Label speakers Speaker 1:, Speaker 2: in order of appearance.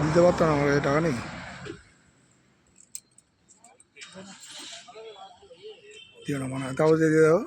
Speaker 1: দিতে পারতো না, আমার টাকা নেই। দিও না, মানে তাও দিয়ে দাও।